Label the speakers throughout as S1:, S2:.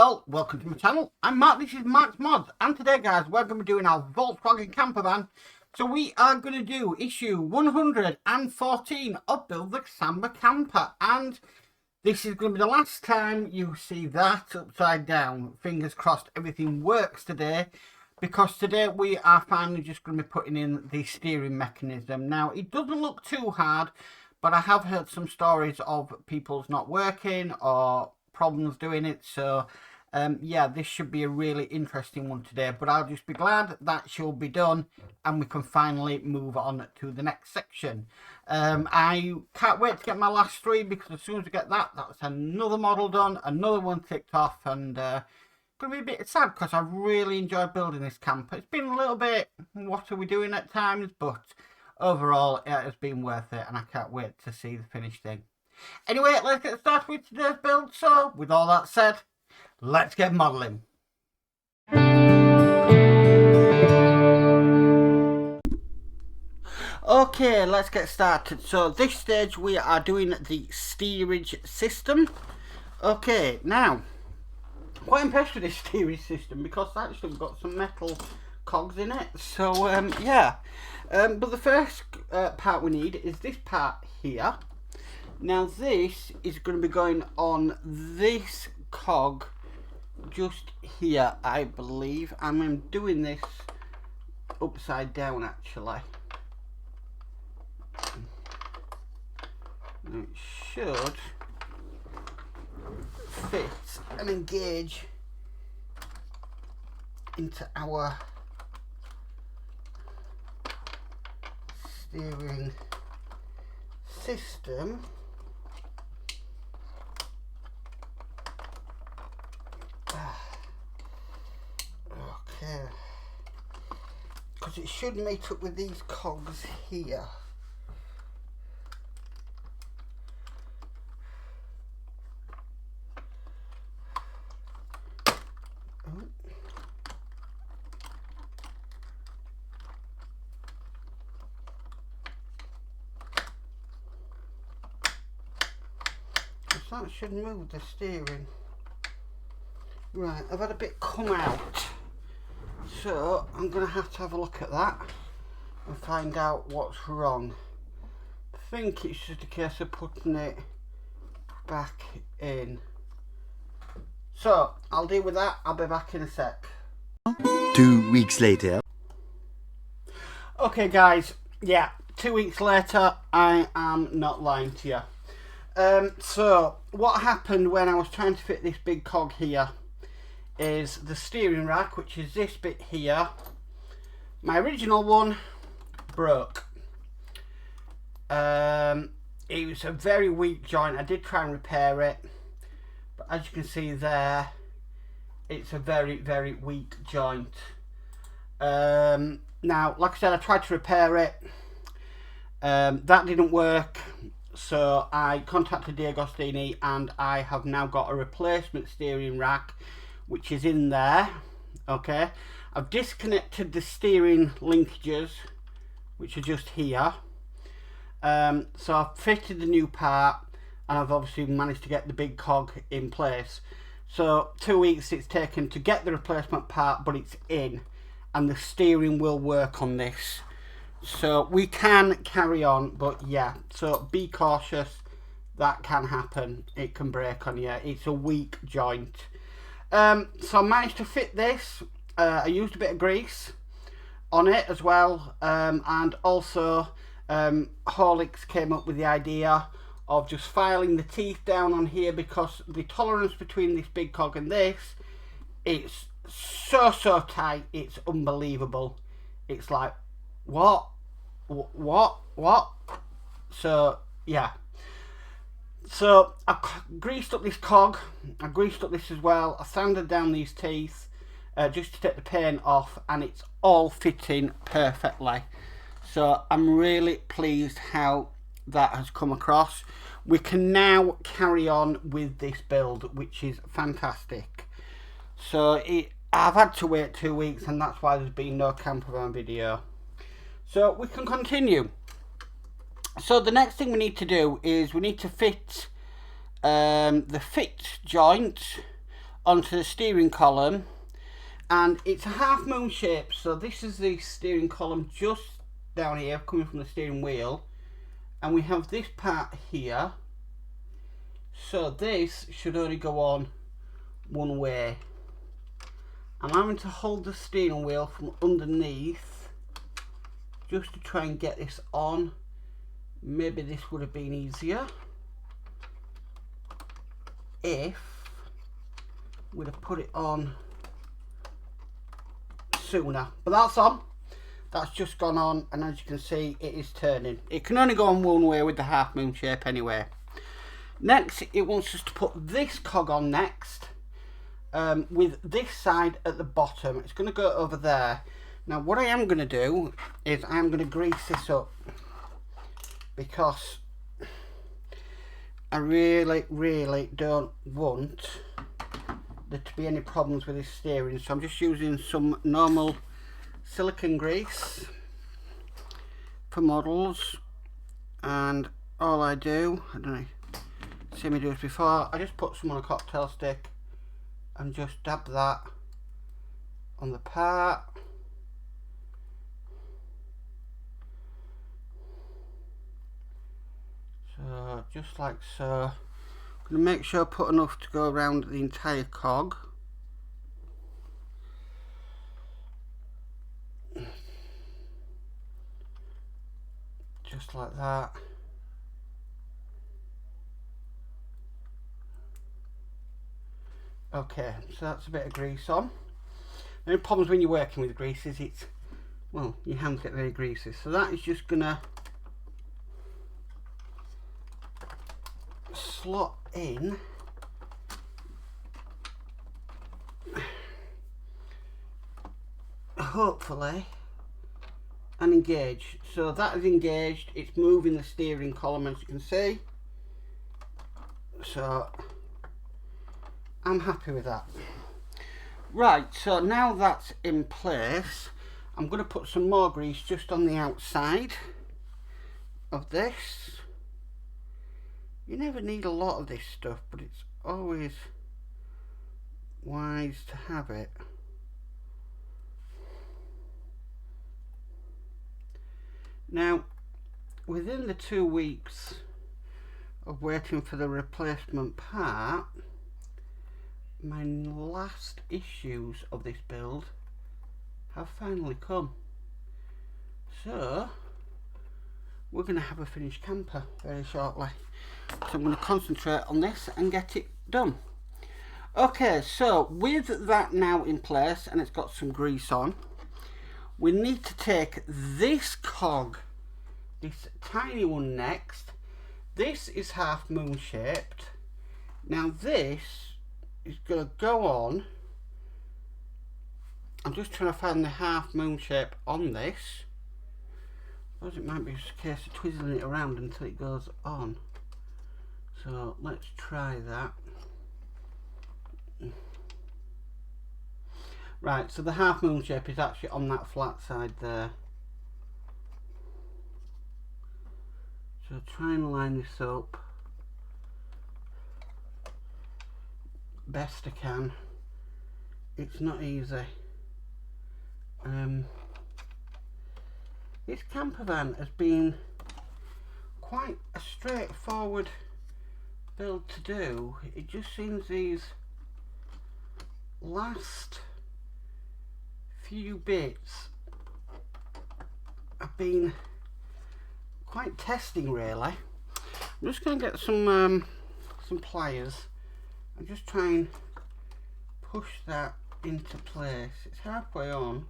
S1: all, welcome to my channel. I'm Mark, this is Mark's Mods, and today guys we're going to be doing our Volkswagen camper van. So we are going to do issue 114 of Build the Samba Camper, and this is going to be the last time you see that upside down. Fingers crossed everything works today, because today we are finally just going to be putting in the steering mechanism. Now it doesn't look too hard, but I have heard some stories of people's not working or problems doing it, so yeah, this should be a really interesting one today, but I'll just be glad that she'll be done and we can finally move on to the next section. I can't wait to get my last three, because as soon as I get that, that's another model done, another one ticked off, and gonna be a bit sad because I really enjoyed building this camper. It's been a little bit what are we doing at times, but overall it has been worth it, and I can't wait to see the finished thing. Anyway, let's get started with today's build. So, with all that said, let's get modelling. Okay, let's get started. So, this stage we are doing the steerage system. Okay, now, quite impressed with this steerage system because it's actually got some metal cogs in it. So, yeah. But the first part we need is this part here. Now this is going to be going on this cog just here, I believe. I'm doing this upside down actually. It should fit and engage into our steering system. Okay, because it should meet up with these cogs here. So that should move the steering. Right, I've had a bit come out, so I'm going to have a look at that and find out what's wrong. I think it's just a case of putting it back in. So, I'll deal with that, I'll be back in a sec.
S2: 2 weeks later.
S1: Okay guys, yeah, 2 weeks later, I am not lying to you. So, what happened when I was trying to fit this big cog here is the steering rack, which is this bit here. My original one broke. It was a very weak joint. I did try and repair it, but as you can see there, it's a very, very weak joint. Now, like I said, I tried to repair it. That didn't work. So I contacted D'Agostini and I have now got a replacement steering rack, which is in there. Okay, I've disconnected the steering linkages, which are just here. So I've fitted the new part, and I've obviously managed to get the big cog in place. So 2 weeks it's taken to get the replacement part, but it's in, and the steering will work on this. So we can carry on, but yeah, so be cautious, that can happen, it can break on you, it's a weak joint. So I managed to fit this. I used a bit of grease on it as well, and also Horlicks came up with the idea of just filing the teeth down on here, because the tolerance between this big cog and this, it's so tight, it's unbelievable. It's like, what? So yeah, so I greased up this cog, I greased up this as well, I sanded down these teeth just to take the paint off, and it's all fitting perfectly. So I'm really pleased how that has come across. We can now carry on with this build, which is fantastic. So I've had to wait 2 weeks, and that's why there's been no campervan video. So we can continue. So the next thing we need to do is we need to fit the fit joint onto the steering column, and it's a half moon shape. So this is the steering column just down here coming from the steering wheel, and we have this part here. So this should only go on one way. I'm having to hold the steering wheel from underneath just to try and get this on. Maybe this would have been easier if we'd have put it on sooner, but that's on. That's just gone on, and as you can see, it is turning. It can only go on one way with the half moon shape anyway. Next, it wants us to put this cog on next, with this side at the bottom. It's going to go over there. Now what I am going to do is I'm going to grease this up, because I really don't want there to be any problems with this steering. So I'm just using some normal silicone grease for models, and all I do, I don't know, see me do this before, I just put some on a cocktail stick and just dab that on the part. So just like so. I'm going to make sure I put enough to go around the entire cog. Just like that. Okay, so that's a bit of grease on. The only problems when you're working with grease is it's, well, your hands get very greasy. So that is just going to slot in hopefully and engage. So that is engaged. It's moving the steering column, as you can see. So I'm happy with that. Right, so now that's in place, I'm going to put some more grease just on the outside of this. You never need a lot of this stuff, but it's always wise to have it. Now, within the 2 weeks of waiting for the replacement part, my last issues of this build have finally come. So we're going to have a finished camper very shortly. So I'm going to concentrate on this and get it done. Okay, so with that now in place and it's got some grease on, we need to take this cog, this tiny one next. This is half moon shaped. Now this is going to go on. I'm just trying to find the half moon shape on this. I suppose it might be just a case of twizzling it around until it goes on. So let's try that. Right, so the half moon shape is actually on that flat side there. So try and line this up best I can. It's not easy. This campervan has been quite a straightforward build to do. It just seems these last few bits have been quite testing, really. I'm just going to get some pliers and just try and push that into place. It's halfway on.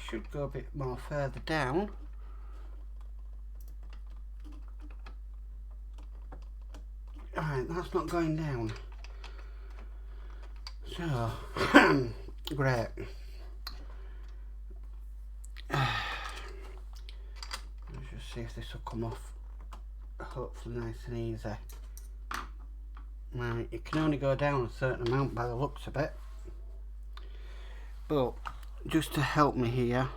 S1: Should go a bit more further down. Alright, that's not going down. So, great. Let's just see if this will come off hopefully nice and easy. Right, it can only go down a certain amount by the looks of it. But just to help me here,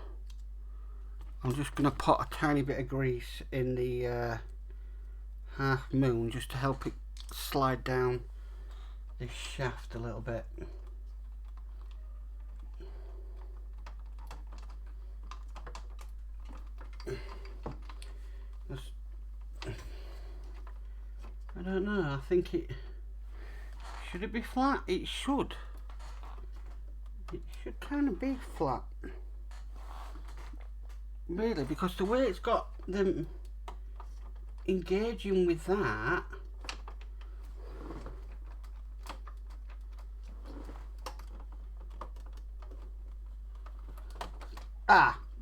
S1: I'm just going to put a tiny bit of grease in the half moon just to help it slide down this shaft a little bit. I don't know, I think should it be flat? It should kind of be flat, really, because the way it's got them engaging with that,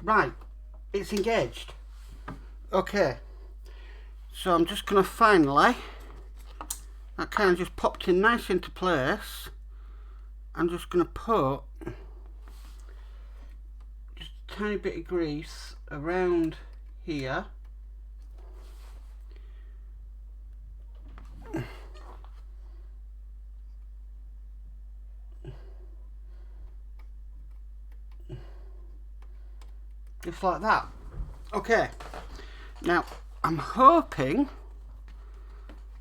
S1: right, it's engaged. Okay, so I'm just going to finally, that kind of just popped in nice into place. I'm just going to put just a tiny bit of grease around here. Just like that. Okay, now I'm hoping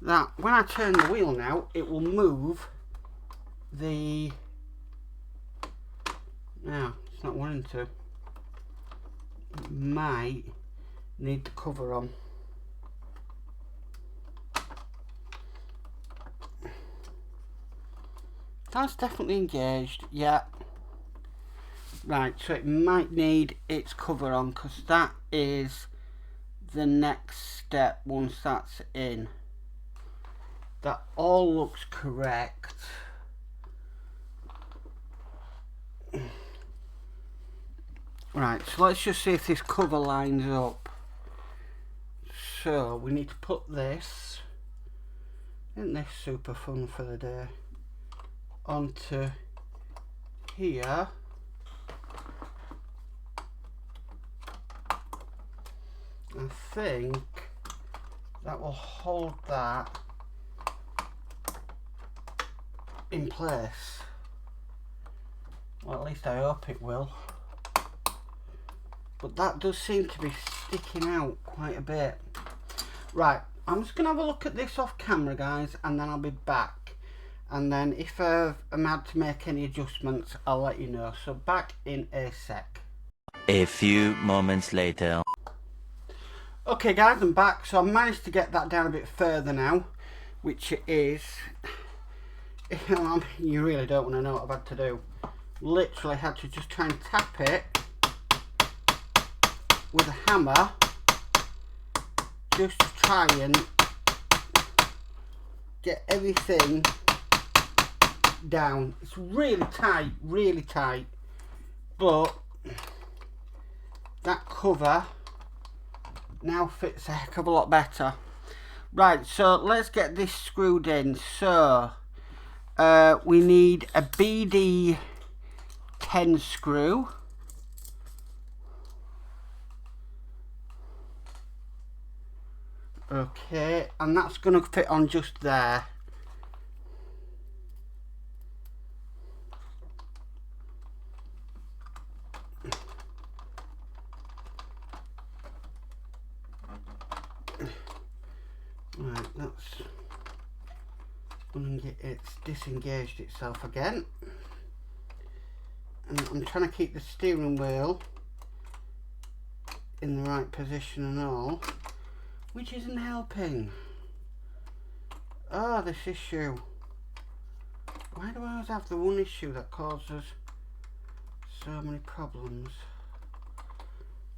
S1: that when I turn the wheel now, it will move the... No, it's not wanting to. It might need the cover on. That's definitely engaged, yeah. Right, so it might need its cover on, because that is the next step once that's in. That all looks correct. Right, so let's just see if this cover lines up. So we need to put this, isn't this super fun for the day, onto here. I think that will hold that in place. Well, at least I hope it will. But that does seem to be sticking out quite a bit. Right, I'm just going to have a look at this off camera, guys, and then I'll be back. And then if I'm had to make any adjustments, I'll let you know. So back in a sec.
S2: A few moments later.
S1: Okay guys, I'm back. So I managed to get that down a bit further now, which it is, you really don't want to know what I've had to do. Literally had to just try and tap it with a hammer, just to try and get everything down. It's really tight, but that cover now fits a heck of a lot better. Right, so let's get this screwed in. So we need a BD 10 screw. Okay, and that's going to fit on just there. Right, that's it's disengaged itself again, and I'm trying to keep the steering wheel in the right position and all, which isn't helping. Oh, this issue. Why do I always have the one issue that causes so many problems?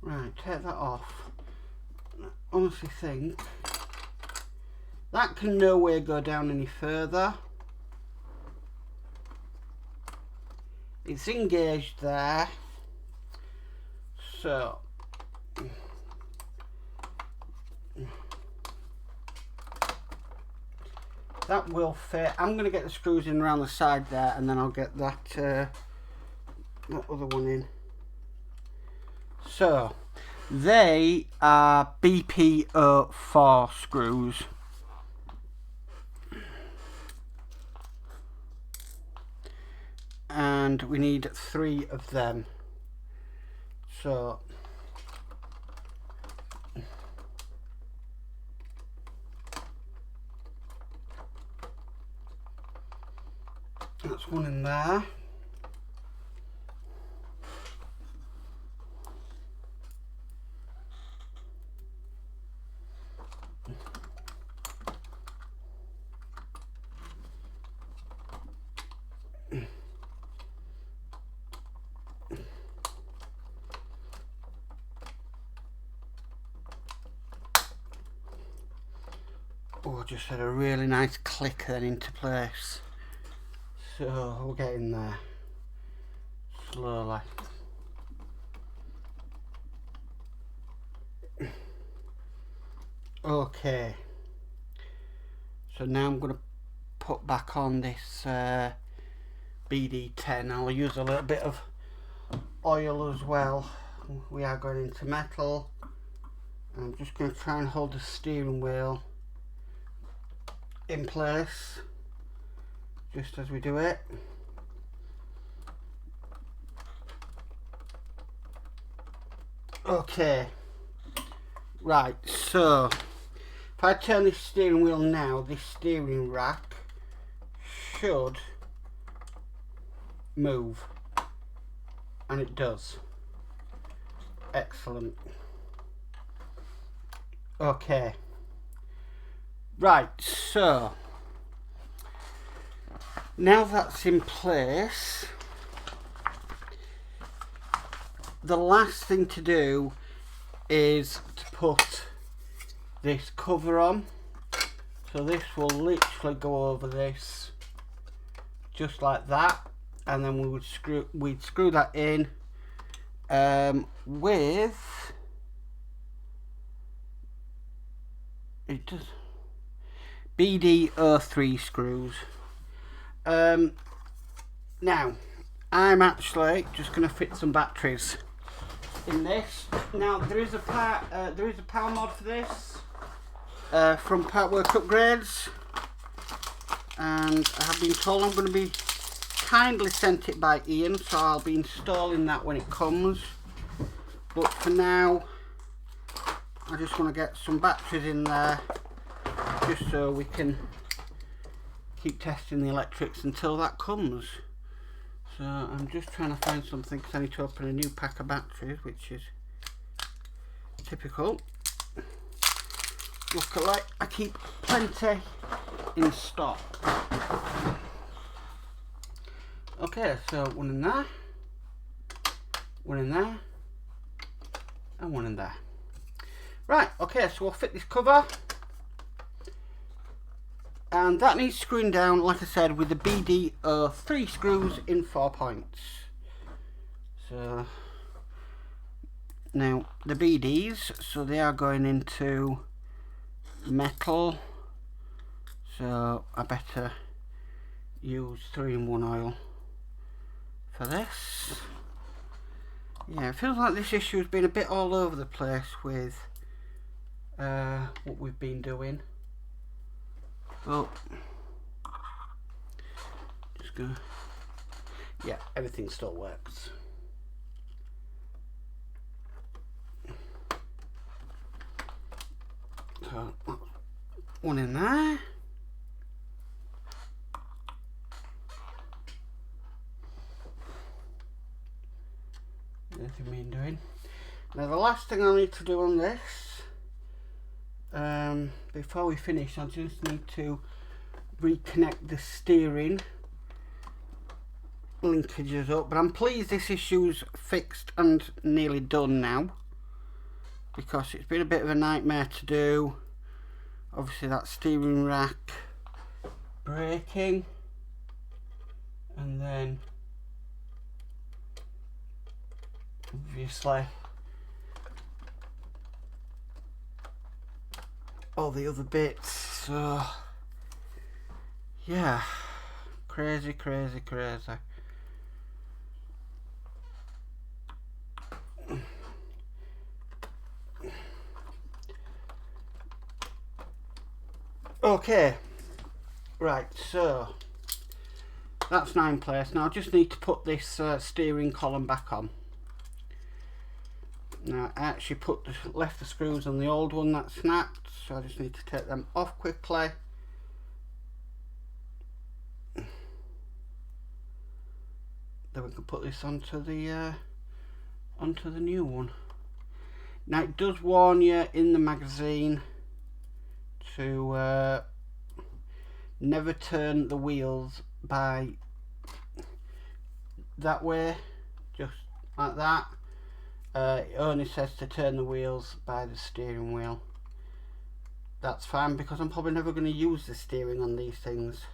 S1: Right, take that off. I honestly think that can nowhere go down any further. It's engaged there. So that will fit. I'm going to get the screws in around the side there, and then I'll get that, that other one in. So they are BP04 screws. And we need 3 of them. So That's one in there. Oh, just had a really nice click then into place. So we're getting there slowly. Okay, so now I'm going to put back on this BD10. I'll use a little bit of oil as well. We are going into metal. I'm just going to try and hold the steering wheel in place just as we do it. Okay, right, so if I turn this steering wheel now, this steering rack should move, and it does. Excellent. Okay, right, so now that's in place, the last thing to do is to put this cover on. So this will literally go over this just like that, and then we'd screw that in with it does BD03 screws. Now I'm actually just going to fit some batteries in this. Now there is a power mod for this from Part Work Upgrades, and I have been told I'm going to be kindly sent it by Ian, so I'll be installing that when it comes. But for now, I just want to get some batteries in there just so we can keep testing the electrics until that comes. So I'm just trying to find something because I need to open a new pack of batteries, which is typical. Luckily I keep plenty in stock. Okay, so one in there, one in there, and one in there. Right, okay, so we'll fit this cover, and that needs screwing down, like I said, with the BD03 screws in 4 points. So now the BDs, so they are going into metal, so I better use 3-in-1 oil for this. Yeah, it feels like this issue has been a bit all over the place with what we've been doing. Well, just gonna, yeah, everything still works. So one in there. Nothing been doing. Now the last thing I need to do on this, before we finish, I just need to reconnect the steering linkages up. But I'm pleased this issue's fixed and nearly done now, because it's been a bit of a nightmare to do. Obviously that steering rack breaking, and then obviously all the other bits. So yeah, crazy. Okay, right, so that's now in place. Now I just need to put this steering column back on. Now I actually left the screws on the old one that snapped, so I just need to take them off quickly. then we can put this onto the new one. Now it does warn you in the magazine to never turn the wheels by that way, just like that. It only says to turn the wheels by the steering wheel. That's fine, because I'm probably never going to use the steering on these things.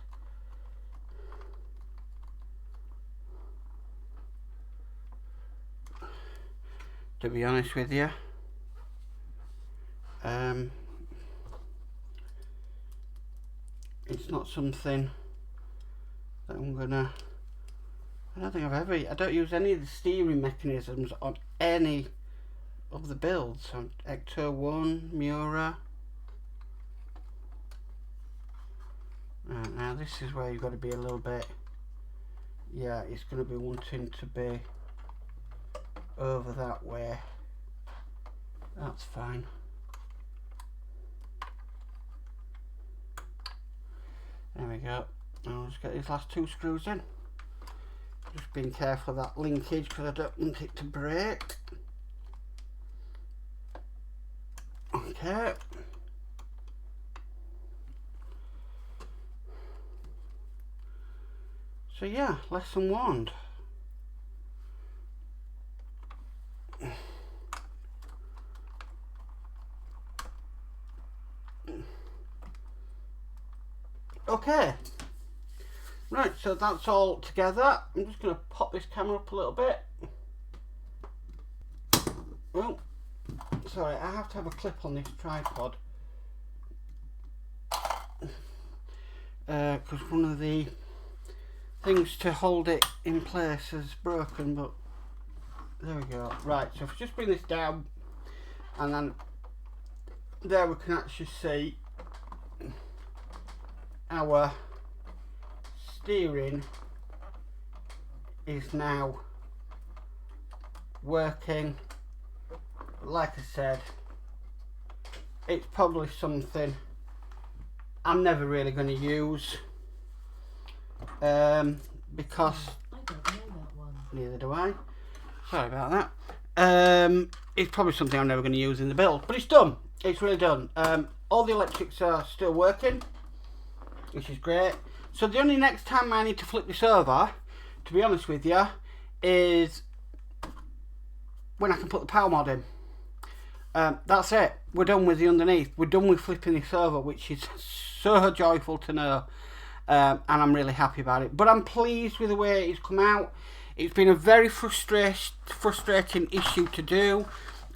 S1: To be honest with you, it's not something that I'm gonna. I don't think I don't use any of the steering mechanisms on any of the builds. On Ecto 1, Miura. Right, now this is where you've got to be a little bit. Yeah, it's going to be wanting to be over that way. That's fine. There we go. I'll just get these last 2 screws in. Just being careful of that linkage because I don't want it to break. Okay. So yeah, lesson 1. Okay, right, so that's all together. I'm just going to pop this camera up a little bit. Oh, sorry, I have to have a clip on this tripod because one of the things to hold it in place is broken, but there we go. Right, so if we just bring this down, and then there we can actually see our steering is now working. Like I said, it's probably something I'm never really going to use because
S3: I don't know that one.
S1: Neither do I. Sorry about that. It's probably something I'm never going to use in the build, but it's done. It's really done. All the electrics are still working, which is great. So the only next time I need to flip this over, to be honest with you, is when I can put the power mod in. That's it. We're done with the underneath. We're done with flipping this over, which is so joyful to know. And I'm really happy about it. But I'm pleased with the way it's come out. It's been a very frustrating issue to do.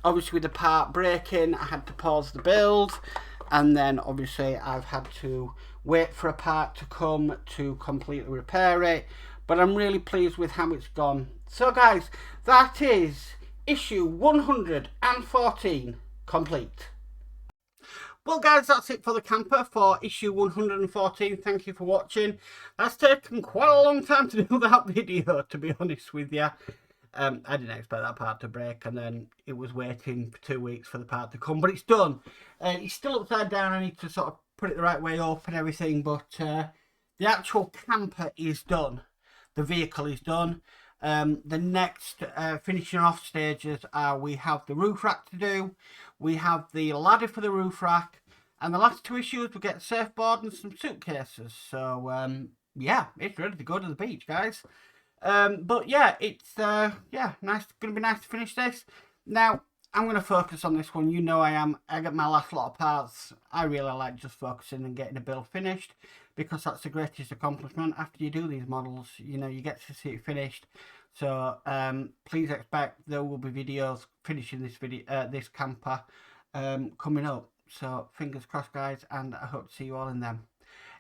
S1: Obviously with the part breaking, I had to pause the build. And then obviously I've had to wait for a part to come to completely repair it. But I'm really pleased with how it's gone. So guys, that is issue 114 complete. Well guys, that's it for the camper for issue 114. Thank you for watching. That's taken quite a long time to do that video, to be honest with you. I didn't expect that part to break, and then it was waiting for 2 weeks for the part to come, but it's done. It's still upside down. I need to sort of put it the right way up and everything, but the actual camper is done. The vehicle is done. The next finishing off stages are we have the roof rack to do, we have the ladder for the roof rack, and the last 2 issues we get a surfboard and some suitcases. So yeah, it's ready to go to the beach, guys. But yeah, it's yeah, nice. Gonna be nice to finish this. Now I'm gonna focus on this one. You know I am. I got my last lot of parts. I really like just focusing and getting a build finished, because that's the greatest accomplishment. After you do these models, you know, you get to see it finished. So please expect there will be videos finishing this video, this camper, coming up. So fingers crossed, guys, and I hope to see you all in them.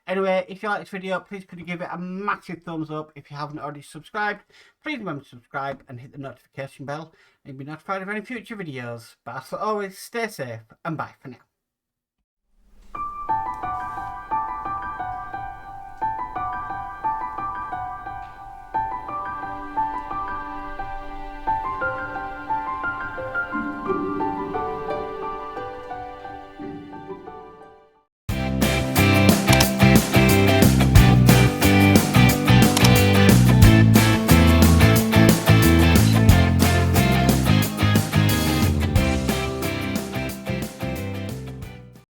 S1: Anyway, if you like this video, please could you give it a massive thumbs up. If you haven't already subscribed, please remember to subscribe and hit the notification bell and be notified of any future videos. But as always, stay safe and bye for now.